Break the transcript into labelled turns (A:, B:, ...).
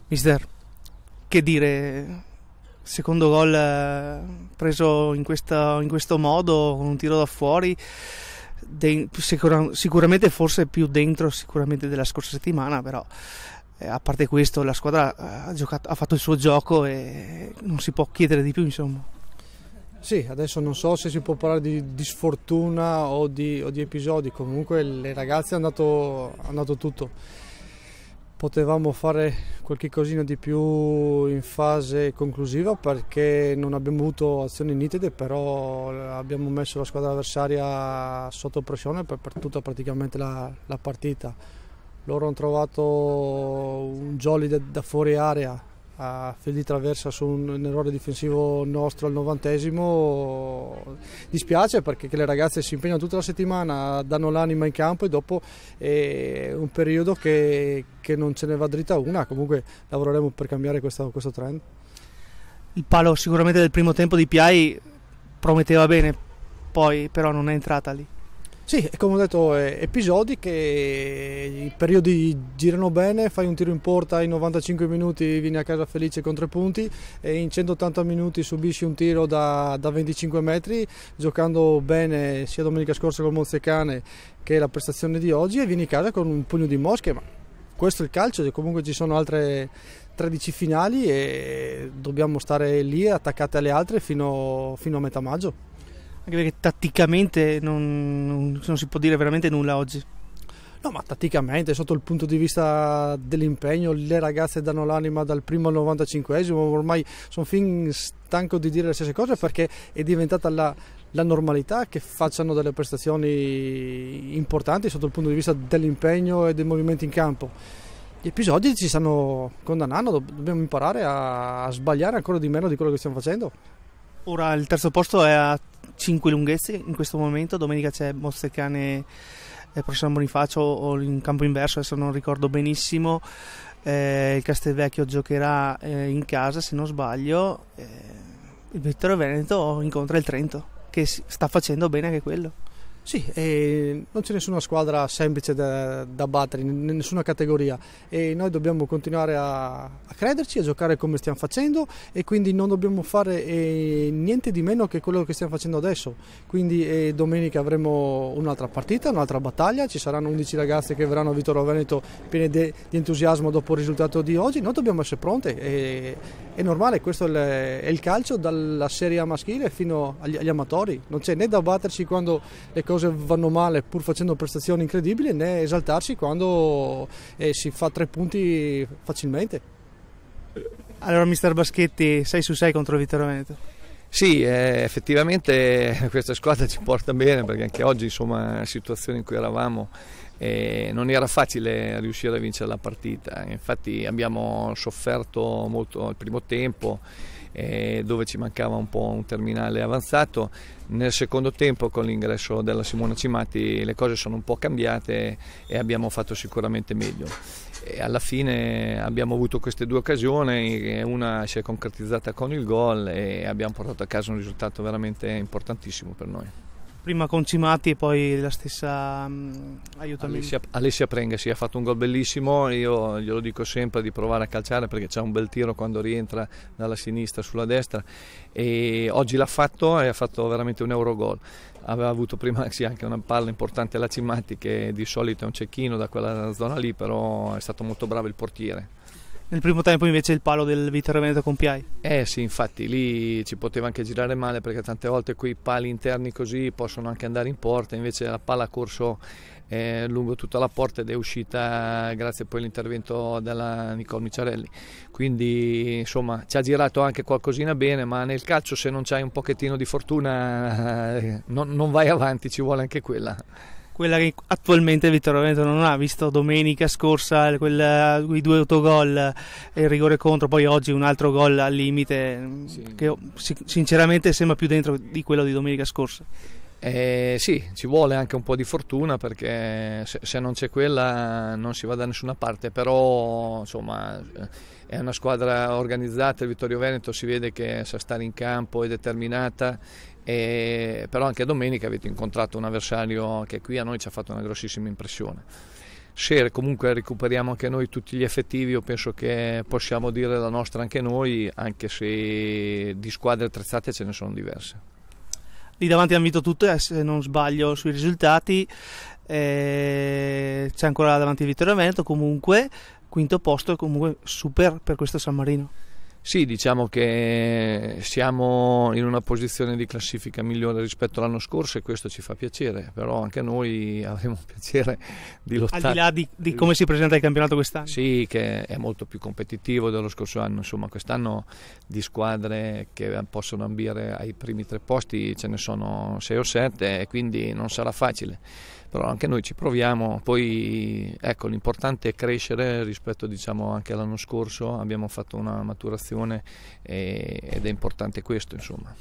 A: Mister, che dire, secondo gol preso in questo modo, con un tiro da fuori, sicuramente forse più dentro sicuramente della scorsa settimana, però a parte questo la squadra ha fatto il suo gioco e non si può chiedere di più, insomma.
B: Sì, adesso non so se si può parlare di sfortuna o di episodi, comunque le ragazze hanno dato tutto. Potevamo fare qualche cosina di più in fase conclusiva perché non abbiamo avuto azioni nitide, però abbiamo messo la squadra avversaria sotto pressione per tutta praticamente la partita. Loro hanno trovato un jolly da fuori area a fil di traversa su un errore difensivo nostro al 90esimo. Dispiace perché le ragazze si impegnano tutta la settimana, danno l'anima in campo e dopo è un periodo che non ce ne va dritta una. Comunque lavoreremo per cambiare questo trend.
A: Il palo sicuramente del primo tempo di Piai prometteva bene, poi però non è entrata lì.
B: Sì, come ho detto, episodi che i periodi girano bene, fai un tiro in porta in 95 minuti, vieni a casa felice con 3 punti e in 180 minuti subisci un tiro da 25 metri, giocando bene sia domenica scorsa col Monzecane che la prestazione di oggi, e vieni a casa con un pugno di mosche, ma questo è il calcio, comunque ci sono altre 13 finali e dobbiamo stare lì attaccate alle altre fino a metà maggio.
A: Anche perché tatticamente non si può dire veramente nulla oggi.
B: No, ma tatticamente, sotto il punto di vista dell'impegno, le ragazze danno l'anima dal primo al 95esimo, ormai sono fin stanco di dire le stesse cose perché è diventata la normalità che facciano delle prestazioni importanti sotto il punto di vista dell'impegno e dei movimenti in campo. Gli episodi ci stanno condannando, dobbiamo imparare a sbagliare ancora di meno di quello che stiamo facendo.
A: Ora il terzo posto è a 5 lunghezze in questo momento, domenica c'è Monzecane e San Bonifacio o in campo inverso, adesso non ricordo benissimo. Il Castelvecchio giocherà in casa se non sbaglio, il Vittorio Veneto incontra il Trento che sta facendo bene anche quello.
B: Sì, non c'è nessuna squadra semplice da battere in nessuna categoria e noi dobbiamo continuare a crederci, a giocare come stiamo facendo e quindi non dobbiamo fare niente di meno che quello che stiamo facendo adesso. Quindi domenica avremo un'altra partita, un'altra battaglia, ci saranno 11 ragazze che verranno a Vittorio Veneto piene di entusiasmo dopo il risultato di oggi. Noi dobbiamo essere pronte, è normale, questo è il calcio dalla serie A maschile fino agli amatori, non c'è né da battersi quando le cose vanno male pur facendo prestazioni incredibili, né esaltarsi quando si fa 3 punti facilmente.
A: Allora mister Baschetti, 6 su 6 contro il Vittorio Veneto.
C: Sì, effettivamente questa squadra ci porta bene perché anche oggi, insomma, la situazione in cui eravamo non era facile riuscire a vincere la partita. Infatti abbiamo sofferto molto il primo tempo dove ci mancava un po' un terminale avanzato. Nel secondo tempo, con l'ingresso della Simona Cimatti, le cose sono un po' cambiate e abbiamo fatto sicuramente meglio. E alla fine abbiamo avuto queste 2 occasioni, una si è concretizzata con il gol e abbiamo portato a casa un risultato veramente importantissimo per noi.
A: Prima con Cimatti e poi la stessa aiutamento.
C: Alessia Prenga ha fatto un gol bellissimo, io glielo dico sempre di provare a calciare perché c'è un bel tiro quando rientra dalla sinistra sulla destra e oggi l'ha fatto e ha fatto veramente un Eurogol. Aveva avuto prima anche una palla importante la Cimatti che di solito è un cecchino da quella zona lì, però è stato molto bravo il portiere.
A: Nel primo tempo invece il palo del Vittorio Veneto con Piai.
C: Sì, infatti lì ci poteva anche girare male perché tante volte quei pali interni così possono anche andare in porta, invece la palla ha corso lungo tutta la porta ed è uscita grazie poi all'intervento della Nicole Micciarelli. Quindi insomma ci ha girato anche qualcosina bene, ma nel calcio se non c'hai un pochettino di fortuna non vai avanti, ci vuole anche quella.
A: Quella che attualmente il Vittorio Veneto non ha, visto domenica scorsa quei 2 autogol e il rigore contro, poi oggi un altro gol al limite, sì, che sinceramente sembra più dentro di quello di domenica scorsa.
C: Sì, ci vuole anche un po' di fortuna perché se non c'è quella non si va da nessuna parte, però insomma è una squadra organizzata, il Vittorio Veneto si vede che sa stare in campo, è determinata, però anche domenica avete incontrato un avversario che qui a noi ci ha fatto una grossissima impressione. se comunque recuperiamo anche noi tutti gli effettivi, io penso che possiamo dire la nostra anche noi, anche se di squadre attrezzate ce ne sono diverse.
A: Lì davanti hanno vinto tutte, se non sbaglio sui risultati, c'è ancora davanti Vittorio Veneto, comunque quinto posto è comunque super per questo San Marino.
C: Sì, diciamo che siamo in una posizione di classifica migliore rispetto all'anno scorso e questo ci fa piacere, però anche noi avremo piacere di lottare.
A: Al di là di come si presenta il campionato quest'anno.
C: Sì, che è molto più competitivo dello scorso anno, insomma quest'anno di squadre che possono ambire ai primi 3 posti ce ne sono 6 o 7 e quindi non sarà facile. Però anche noi ci proviamo, poi ecco, l'importante è crescere rispetto diciamo anche all'anno scorso, abbiamo fatto una maturazione ed è importante questo, insomma.